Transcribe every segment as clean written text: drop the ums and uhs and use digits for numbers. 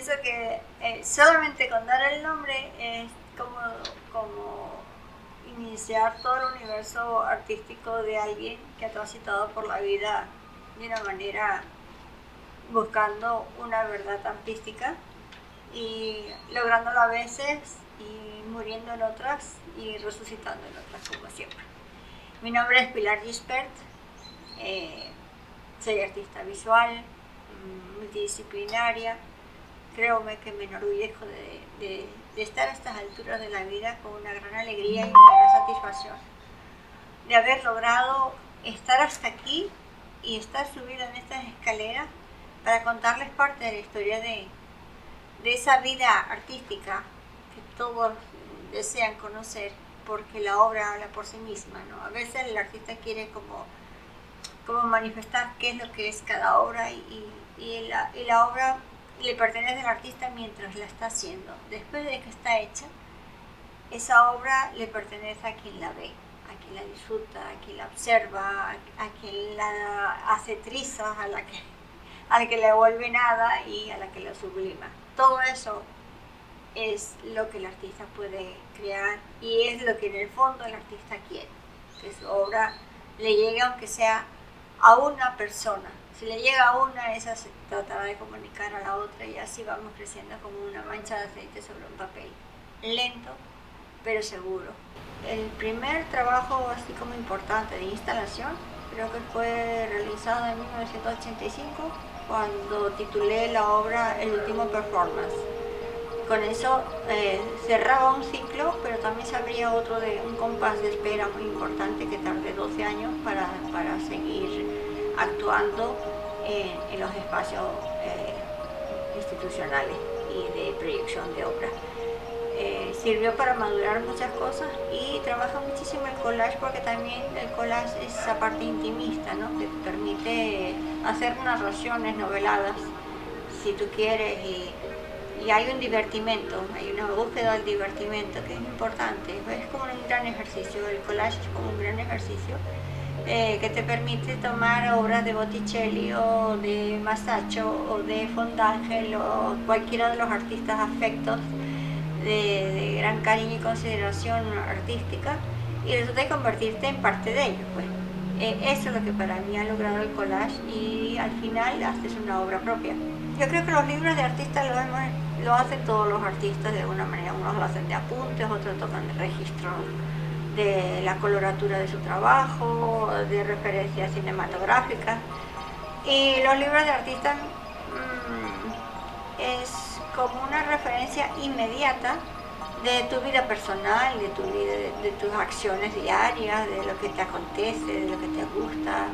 pienso que solamente con dar el nombre es como iniciar todo el universo artístico de alguien que ha transitado por la vida de una manera buscando una verdad artística y lográndolo a veces y muriendo en otras y resucitando en otras, como siempre. Mi nombre es Pilar Gispert, soy artista visual, multidisciplinaria. Créome que me enorgullezco de estar a estas alturas de la vida con una gran alegría y una gran satisfacción de haber logrado estar hasta aquí y estar subida en estas escaleras para contarles parte de la historia de esa vida artística que todos desean conocer, porque la obra habla por sí misma, ¿no? A veces el artista quiere como manifestar qué es lo que es cada obra y la obra le pertenece al artista mientras la está haciendo. Después de que está hecha, esa obra le pertenece a quien la ve, a quien la disfruta, a quien la observa, a quien la hace trizas, a la que le vuelve nada y a la que la sublima. Todo eso es lo que el artista puede crear y es lo que en el fondo el artista quiere, que su obra le llegue aunque sea a una persona. Si le llega a una, esa se tratará de comunicar a la otra y así vamos creciendo como una mancha de aceite sobre un papel. Lento, pero seguro. El primer trabajo así como importante de instalación creo que fue realizado en 1985 cuando titulé la obra El último performance. Con eso cerraba un ciclo, pero también se abría otro de un compás de espera muy importante que tardé 12 años para seguir actuando en los espacios institucionales y de proyección de obra. Sirvió para madurar muchas cosas y trabaja muchísimo el collage porque también el collage es esa parte intimista, ¿no? Que te permite hacer narraciones noveladas si tú quieres y hay un divertimento, hay una búsqueda del divertimento que es importante. Es como un gran ejercicio, el collage es como un gran ejercicio que te permite tomar obras de Botticelli o de Masaccio o de Fontangel o cualquiera de los artistas afectos de gran cariño y consideración artística y resulta de convertirte en parte de ellos, pues. Eso es lo que para mí ha logrado el collage y al final haces una obra propia. Yo creo que los libros de artistas lo hacen todos los artistas de alguna manera. Unos lo hacen de apuntes, otros tocan de registros de la coloratura de su trabajo, de referencias cinematográficas. Y los libros de artistas es como una referencia inmediata de tu vida personal, de tu vida, de tus acciones diarias, de lo que te acontece, de lo que te gusta,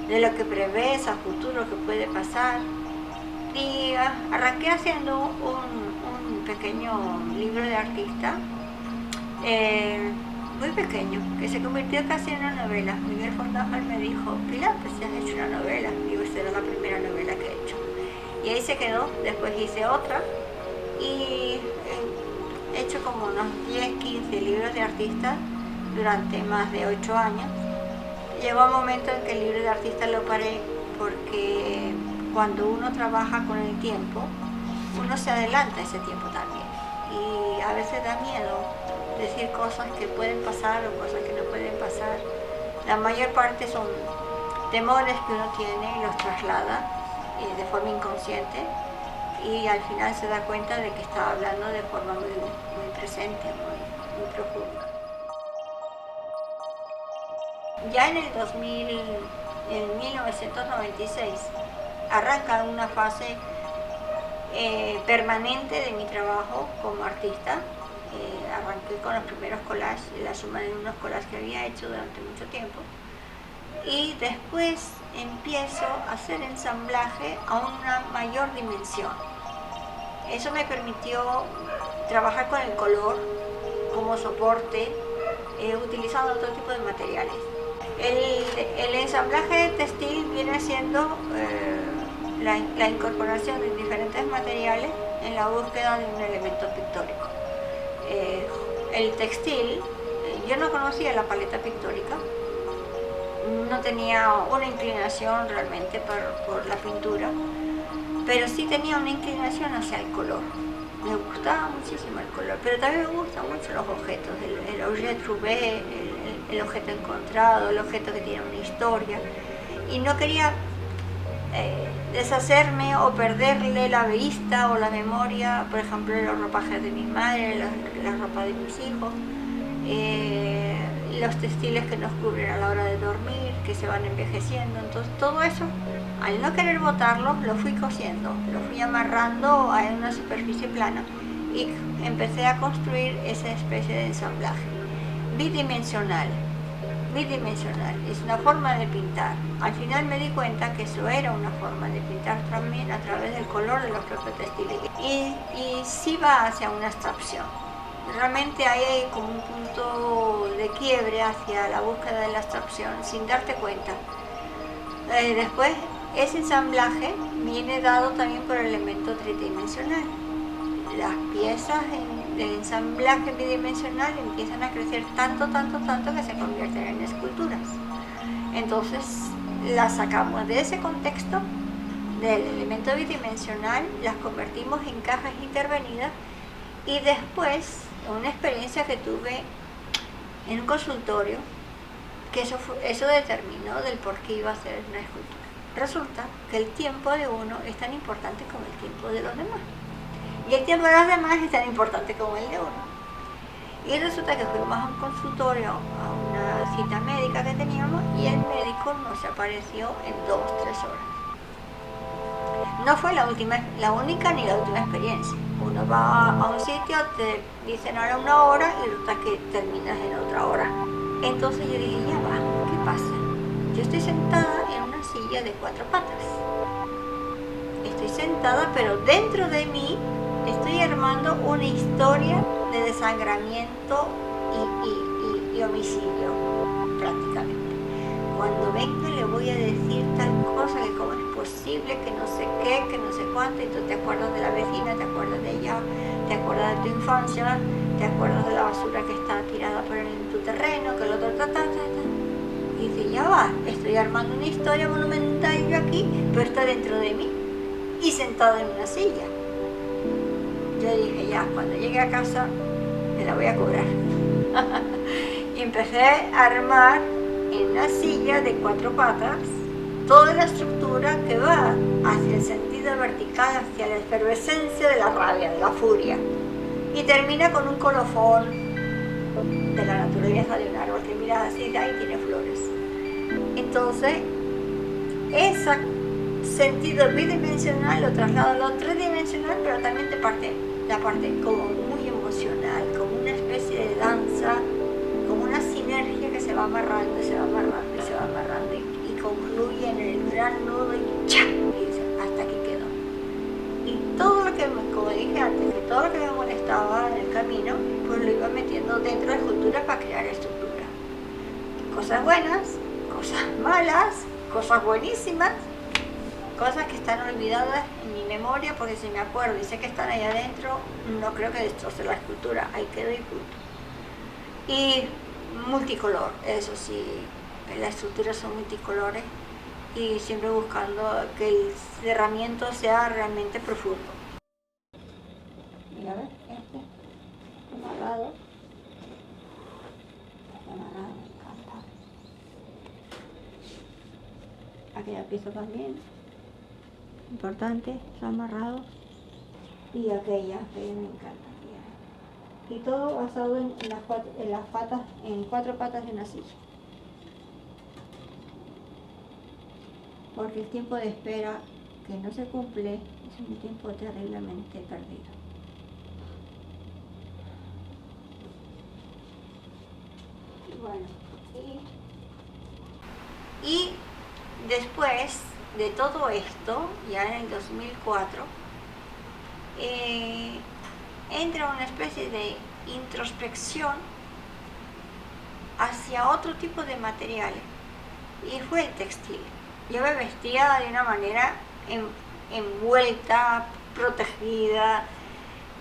de lo que prevés a futuro que puede pasar. Y arranqué haciendo un pequeño libro de artista, muy pequeño, que se convirtió casi en una novela. Miguel Fontangel me dijo, Pilar, pues ya has hecho una novela. Digo, esta era la primera novela que he hecho. Y ahí se quedó, después hice otra y he hecho como unos 10, 15 libros de artistas durante más de 8 años. Llegó un momento en que el libro de artista lo paré porque cuando uno trabaja con el tiempo, uno se adelanta a ese tiempo también. Y a veces da miedo decir cosas que pueden pasar o cosas que no pueden pasar. La mayor parte son temores que uno tiene y los traslada de forma inconsciente y al final se da cuenta de que está hablando de forma muy presente, muy profunda. Ya en en 1996, arranca una fase permanente de mi trabajo como artista. Arranqué con los primeros collages, la suma de unos collages que había hecho durante mucho tiempo. Y después empiezo a hacer ensamblaje a una mayor dimensión. Eso me permitió trabajar con el color como soporte, utilizando otro tipo de materiales. El ensamblaje textil viene siendo la incorporación de diferentes materiales en la búsqueda de un elemento pictórico. El textil, yo no conocía la paleta pictórica, no tenía una inclinación realmente por la pintura, pero sí tenía una inclinación hacia el color. Me gustaba muchísimo el color, pero también me gustan mucho los objetos, el objet trouvé, el objeto encontrado, el objeto que tiene una historia. Y no quería deshacerme o perderle la vista o la memoria, por ejemplo, los ropajes de mi madre, la ropa de mis hijos, los textiles que nos cubren a la hora de dormir, que se van envejeciendo. Entonces todo eso, al no querer botarlo, lo fui cosiendo, lo fui amarrando a una superficie plana y empecé a construir esa especie de ensamblaje bidimensional. Bidimensional, es una forma de pintar. Al final me di cuenta que eso era una forma de pintar también a través del color de los propios textiles. Y sí va hacia una abstracción. Realmente ahí hay como un punto de quiebre hacia la búsqueda de la abstracción sin darte cuenta. Después, ese ensamblaje viene dado también por el elemento tridimensional. Las piezas del ensamblaje bidimensional empiezan a crecer tanto que se convierten en esculturas. Entonces las sacamos de ese contexto del elemento bidimensional, las convertimos en cajas intervenidas y después, una experiencia que tuve en un consultorio, que eso determinó del por qué iba a ser una escultura. Resulta que el tiempo de uno es tan importante como el tiempo de los demás. Y el tiempo de los demás es tan importante como el de uno. Y resulta que fuimos a un consultorio, a una cita médica que teníamos, y el médico no se apareció en 2 o 3 horas. No fue la única ni la última experiencia. Uno va a un sitio, te dicen ahora 1 hora y resulta que terminas en otra hora. Entonces yo dije, ya va, ¿qué pasa? Yo estoy sentada en una silla de 4 patas. Estoy sentada, pero dentro de mí estoy armando una historia de desangramiento y homicidio, prácticamente. Cuando venga le voy a decir tal cosa, que cómo es posible, que no sé qué, que no sé cuánto, y tú te acuerdas de la vecina, te acuerdas de ella, te acuerdas de tu infancia, te acuerdas de la basura que está tirada por en tu terreno, que lo y dice, ya va, estoy armando una historia monumental yo aquí, pero está dentro de mí y sentada en una silla. Yo dije, ya, cuando llegue a casa me la voy a cobrar. Y empecé a armar en una silla de 4 patas toda la estructura que va hacia el sentido vertical, hacia la efervescencia de la rabia, de la furia. Y termina con un colofón de la naturaleza de un árbol que mira así y tiene flores. Entonces, ese sentido bidimensional lo traslado a lo tridimensional, pero también la parte como muy emocional, como una especie de danza, como una sinergia que se va amarrando y se va amarrando y se va amarrando y concluye en el gran nudo y ¡cha! Y dice, hasta aquí quedó. Y todo lo que, como dije antes, que todo lo que me molestaba en el camino, pues lo iba metiendo dentro de esculturas para crear estructura. Cosas buenas, cosas malas, cosas buenísimas, cosas que están olvidadas en mi memoria, porque si me acuerdo y sé que están ahí adentro, no creo que destroce la escultura, ahí quedó y punto. Y multicolor, eso sí, las estructuras son multicolores y siempre buscando que el cerramiento sea realmente profundo. Mira, a ver, amarrado, me encanta. Aquella pieza también. Importante, está amarrado, y aquella me encanta. Y todo basado en 4 patas de una silla. Porque el tiempo de espera que no se cumple es un tiempo terriblemente perdido. Bueno, y después de todo esto, ya en el 2004, entra una especie de introspección hacia otro tipo de materiales, y fue el textil. Yo me vestía de una manera envuelta, protegida,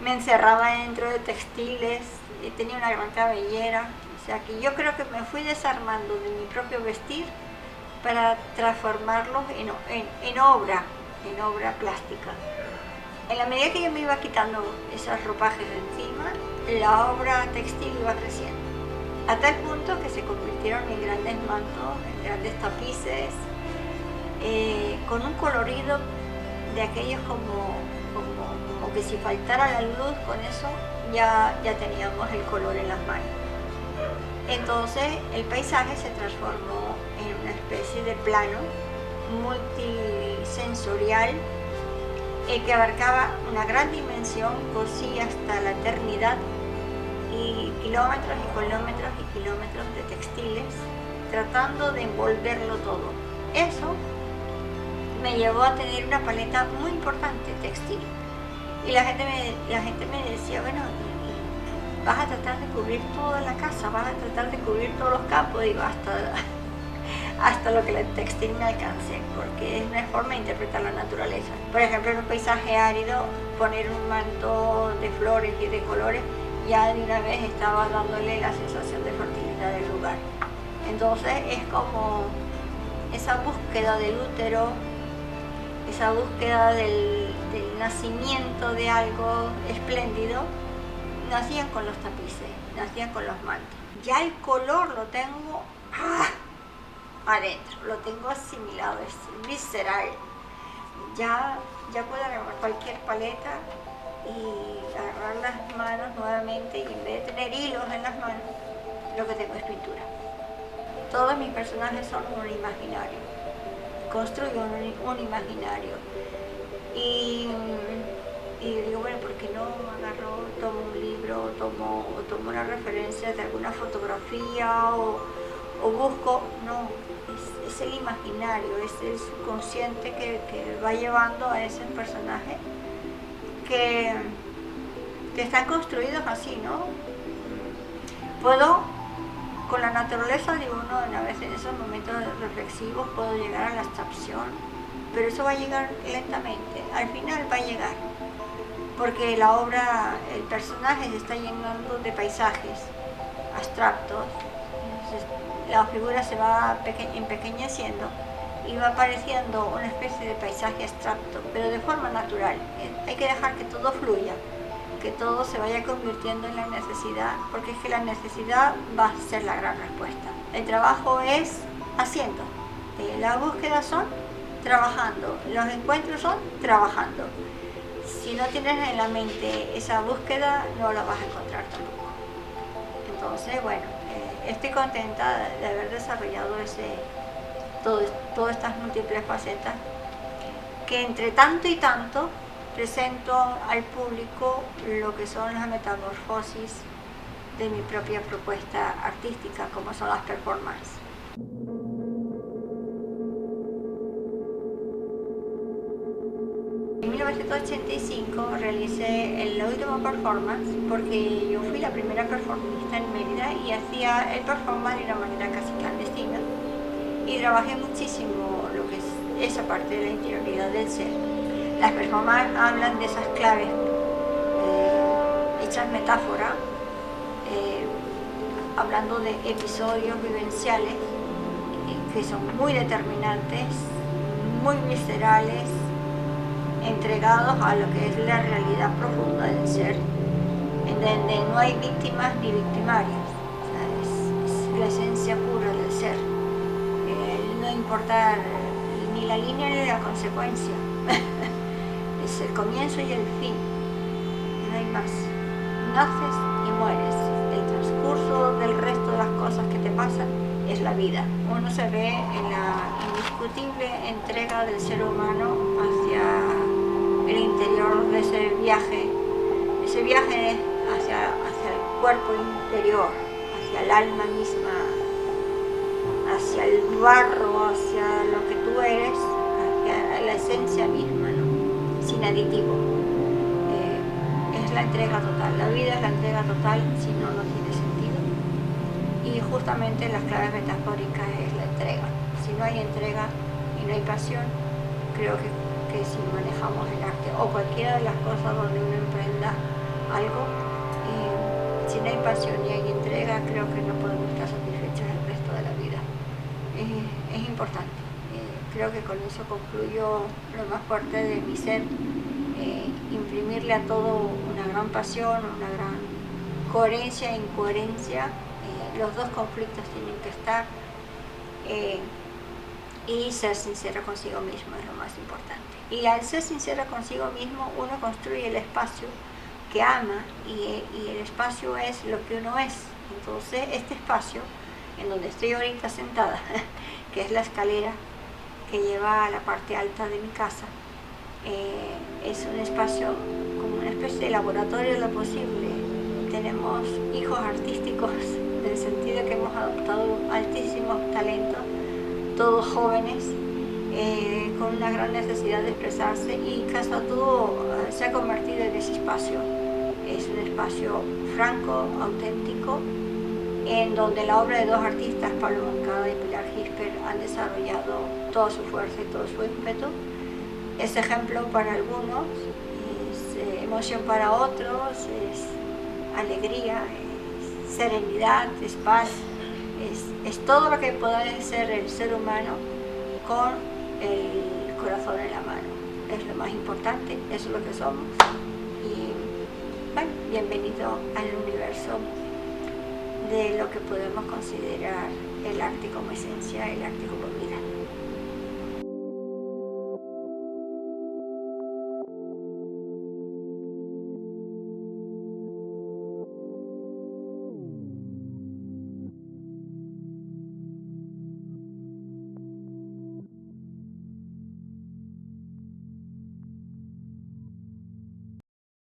me encerraba dentro de textiles, tenía una gran cabellera, o sea que yo creo que me fui desarmando de mi propio vestir para transformarlos en obra, en obra plástica. En la medida que yo me iba quitando esos ropajes de encima, la obra textil iba creciendo, a tal punto que se convirtieron en grandes mantos, en grandes tapices, con un colorido de aquellos como que si faltara la luz, con eso ya teníamos el color en las manos. Entonces el paisaje se transformó en una especie de plano multisensorial que abarcaba una gran dimensión, cosía hasta la eternidad, y kilómetros y kilómetros y kilómetros de textiles, tratando de envolverlo todo. Eso me llevó a tener una paleta muy importante textil. Y la gente me decía, bueno, vas a tratar de cubrir toda la casa, vas a tratar de cubrir todos los campos. Digo, hasta lo que el textil me alcance, porque es una forma de interpretar la naturaleza. Por ejemplo, en un paisaje árido, poner un manto de flores y de colores, ya de una vez estaba dándole la sensación de fertilidad del lugar. Entonces es como esa búsqueda del útero, esa búsqueda del nacimiento de algo espléndido, nacían con los tapices, nacían con los mantos. Ya el color lo tengo adentro, lo tengo asimilado, es visceral. Ya puedo agarrar cualquier paleta y agarrar las manos nuevamente, y en vez de tener hilos en las manos, lo que tengo es pintura. Todos mis personajes son un imaginario, construyo un imaginario. Y digo, bueno, ¿por qué no agarro, tomo un libro, tomo una referencia de alguna fotografía o busco? No, es el imaginario, es el subconsciente que va llevando a esos personajes que están construidos así, ¿no? Puedo, con la naturaleza de uno, a veces en esos momentos reflexivos, puedo llegar a la abstracción, pero eso va a llegar lentamente, al final va a llegar, porque la obra, el personaje se está llenando de paisajes abstractos, entonces la figura se va empequeñeciendo y va apareciendo una especie de paisaje abstracto, pero de forma natural. Hay que dejar que todo fluya, que todo se vaya convirtiendo en la necesidad, porque es que la necesidad va a ser la gran respuesta. El trabajo es haciendo, las búsquedas son trabajando, los encuentros son trabajando. Si no tienes en la mente esa búsqueda, no la vas a encontrar tampoco. Entonces, bueno, estoy contenta de haber desarrollado todas estas múltiples facetas, que entre tanto y tanto presento al público lo que son las metamorfosis de mi propia propuesta artística, como son las performances. En 1985 realicé el último performance, porque yo fui la primera performista en Mérida y hacía el performance de una manera casi clandestina, y trabajé muchísimo lo que es esa parte de la interioridad del ser. Las performances hablan de esas claves hechas metáfora, hablando de episodios vivenciales que son muy determinantes, muy viscerales, entregados a lo que es la realidad profunda del ser, en donde no hay víctimas ni victimarios. O sea, es la esencia pura del ser, no importa ni la línea ni la consecuencia. Es el comienzo y el fin, no hay más. Naces y mueres, el transcurso del resto de las cosas que te pasan es la vida. Uno se ve en la indiscutible entrega del ser humano hacia el interior de ese viaje hacia el cuerpo interior, hacia el alma misma, hacia el barro, hacia lo que tú eres, hacia la esencia misma, ¿no? Sin aditivo. Es la entrega total, la vida es la entrega total, si no, no tiene sentido. Y justamente las claves metafóricas es la entrega. Si no hay entrega y no hay pasión, creo que si manejamos el arte o cualquiera de las cosas donde uno emprenda algo, si no hay pasión y hay entrega, creo que no podemos estar satisfechos el resto de la vida. Es importante. creo que con eso concluyo lo más fuerte de mi ser, imprimirle a todo una gran pasión, una gran coherencia e incoherencia. Los dos conflictos tienen que estar, y ser sincero consigo mismo es lo más importante. Y al ser sincero consigo mismo, uno construye el espacio que ama, y el espacio es lo que uno es. Entonces este espacio en donde estoy ahorita sentada, que es la escalera que lleva a la parte alta de mi casa, es un espacio como una especie de laboratorio de lo posible. Tenemos hijos artísticos en el sentido que hemos adoptado altísimos talentos, todos jóvenes, con una gran necesidad de expresarse, y Casa Dúo se ha convertido en ese espacio. Es un espacio franco, auténtico, en donde la obra de dos artistas, Pablo Moncada y Pilar Gisper, han desarrollado toda su fuerza y todo su ímpetu. Es ejemplo para algunos, es emoción para otros, es alegría, es serenidad, es paz, es todo lo que puede ser el ser humano con el corazón en la mano. Es lo más importante, eso es lo que somos. Y bueno, bienvenido al universo de lo que podemos considerar el arte como esencia, el arte como